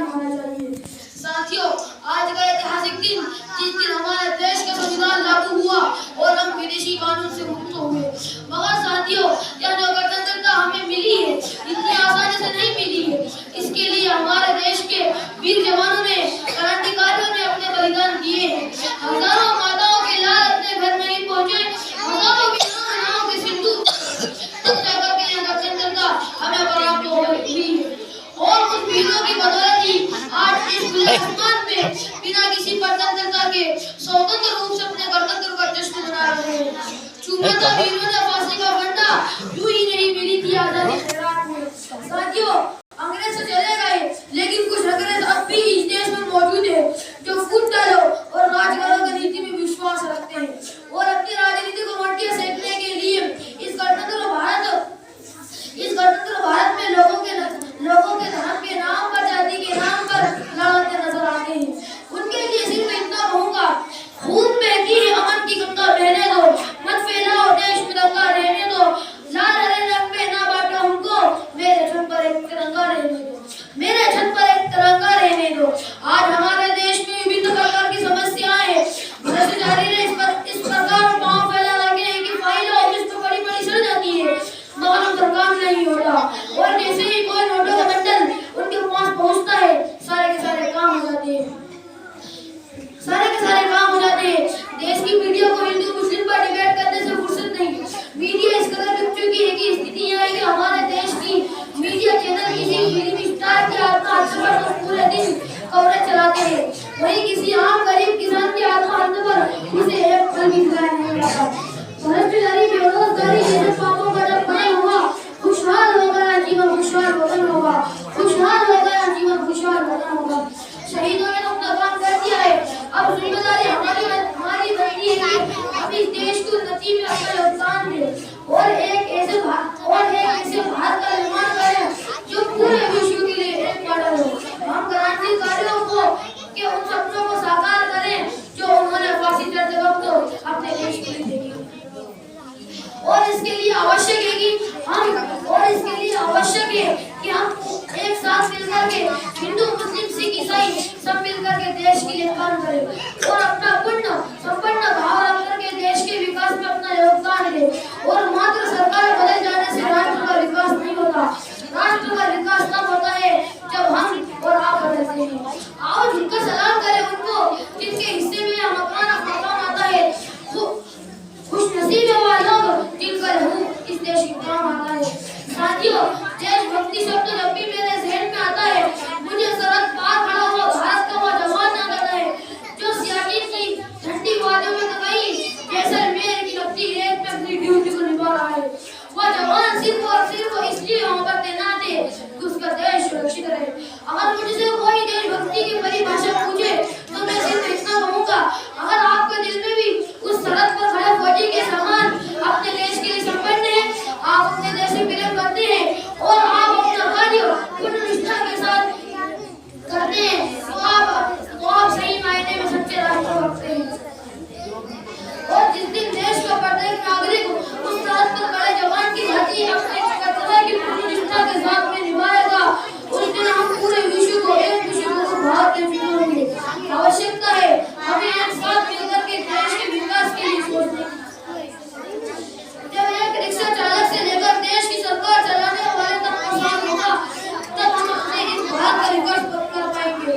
होना चाहिए। साथियों, आज का ऐतिहासिक दिन, जिस दिन हमारे देश का संविधान लागू हुआ और हम विदेशी कानून से मुक्त हुए, मगर साथियों, यह जो गणतंत्रता हमें मिली है इतनी आसानी से नहीं मिली है। इसके लिए हमारे देश के वीर जवानों ने, क्रांतिकारियों ने अपने बलिदान दिए हैं। हजारों माताओं के लाल अपने घर में ही पहुंचे, हजारों वीरों के सिंदूर तब जाकर के यह गणतंत्रता हमें प्राप्त हुई है। और उस वीरों की बदौलत ही आज इस खुले आसमान में बिना किसी परतंत्रता के स्वतंत्र रूप से अपने गणतंत्र का जश्न मना रहे हैं। चूमता वीरों ने फांसी का फंदा यूं ही नहीं मिली थी आजादी के रात में। साथियों, अंग्रेज तो चले गए, लेकिन कुछ अंग्रेज अब भी इस देश में मौजूद है जो फूट डालो और राज करो की नीति में विश्वास रखते हैं और अपनी राजनीति को मटिया सेकने के लिए इस गणतंत्र भारत में लोगों के धर्म के नाम पर, जाति के नाम पर लड़ते नजर आते हैं। उनके लिए सिर्फ इतना कहूंगा, खून बहती है अमन की गंगा बहने दो, मत फैलाओ देश में दंगा रहने दो, लाल हरे रंग में ना बांटो हमको, मेरे छत पर एक तिरंगा रहने दो, मेरे छत पर एक तिरंगा रहने दो। आज हमारे देश में विभिन्न प्रकार की समस्याएं हैं। भ्रष्टाचारी ने इस प्रकार पांव फैला रखे हैं कि फाइल ऑफिस में बड़ी सड़ जाती है, मगर उनका काम नहीं होता और जैसे ही कोई नोटों का बंडल उनके पास पहुंचता है, सारे के सारे काम हो जाते हैं। देश की मीडिया को हिंदू मुस्लिम पर डिबेट करने से फुर्सत नहीं। मीडिया इस कदर डूब चुकी है कि स्थिति यह है कि हमारे देश की मीडिया चैनल किसी फिल्मी स्टार की आत्महत्या पर तो पूरे दिन कवरेज चलाते हैं, वहीं किसी आम गरीब किसान की आत्महत्या पर उसे एक पल भी दिखाया नहीं जाता। भ्रष्टाचारी, बेरोजगारी जैसे पापों का जब बना हुआ, खुशहाल हो गया जीवन, खुशहाल वतन होगा, खुशहाल हो गया जीवन, खुशहाल वतन होगा। शहीदों ने तो अपना काम कर दिया है, अब जिम्मेदारी हमारी बनती है कि हम इस देश की उन्नति में अपना योगदान दें और एक ऐसे भारत का निर्माण करें जो पूरे विश्व के लिए एक मॉडल हो। हम क्रांतिकारियों के उन सपनों को साकार करें जो उन्होंने फांसी चढ़ते वक्त अपने देश के लिए देखे। और इसके लिए आवश्यक है कि हम एक साथ मिलकर के हिंदू मुस्लिम सिख ईसाई सब मिलकर के देश के लिए काम करें और अपना संपन्न भाव रख करके देश के विकास में अपना योगदान दें। और मात्र सरकार बदल जाने से राष्ट्र का विकास नहीं होता। राष्ट्र का विकास तब होता है जब हम और आप बदलते हैं। आओ जिनका सलाम करें उनको जिनके हिस्से में यह मकाम आता है। खुश नसीब है वो लोग जिनका लहू इस देश के काम आता है। साथियों, देशभक्ति शब्द जब भी मेरे जहन में आता है, मुझे सरहद पार खड़ा हुआ भारत का वो जवान याद आता है जो सियाचिन की ठंडी वादियों में दबाई जैसलमेर की लगती रेत में अपनी ड्यूटी को निभा रहा है। वो जवान सिर्फ और सिर्फ इसलिए वहां पर तैनात है कि उसका देश सुरक्षित रहे। अगर मुझसे कोई देशभक्ति की परिभाषा पूछे तो मैं सिर्फ इतना कहूंगा, अगर आपके दिल में भी उस सरहद पर खड़े फौजी के समान अपने देश के लिए संपन्न है, आप अपने देश से प्रेम करते हैं और आप अपना कार्य पूर्ण निष्ठा के साथ करते हैं, तो आप सही मायने में सच्चे राष्ट्रभक्त हैं। और जिस दिन देश का प्रत्येक नागरिक उस सरहद पर खड़े जवान की भांति अपने कर्तव्य की पूर्ण निष्ठा के साथ में निभाएगा, उस दिन हम पूरे विश्व को एक विश्व को भारत के फिक्र होंगे। आवश्यकता है हमें एक साथ मिलकर के देश के विकास के लिए सोचने की। जब एक रिक्शा चालक से लेकर देश की सरकार चलाने वाले तक आसान होगा, तब हम अपने इस भारत का विकास कर पाएंगे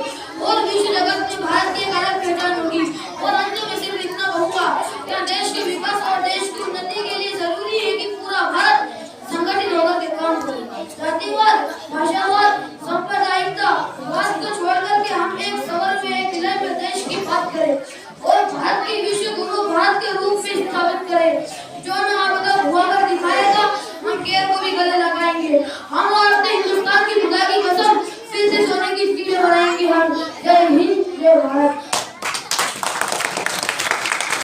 और विश्व जगत में भारत की एक अलग पहचान होगी। और अंत में सिर्फ इतना कहूंगा, यह देश के विकास और देश की उन्नति के लिए जरूरी है कि पूरा भारत संगठित होकर के काम करे। जातिवाद, भाषावाद, सांप्रदायिकतावाद को छोड़कर के हम एक सवर में, एक लय में देश की बात करें और भारत के विश्व गुरु भारत के रूप में स्थापित करें। जो न आपदा हुआ कर दिखाएगा, हम केर को भी गले लगाएंगे। हम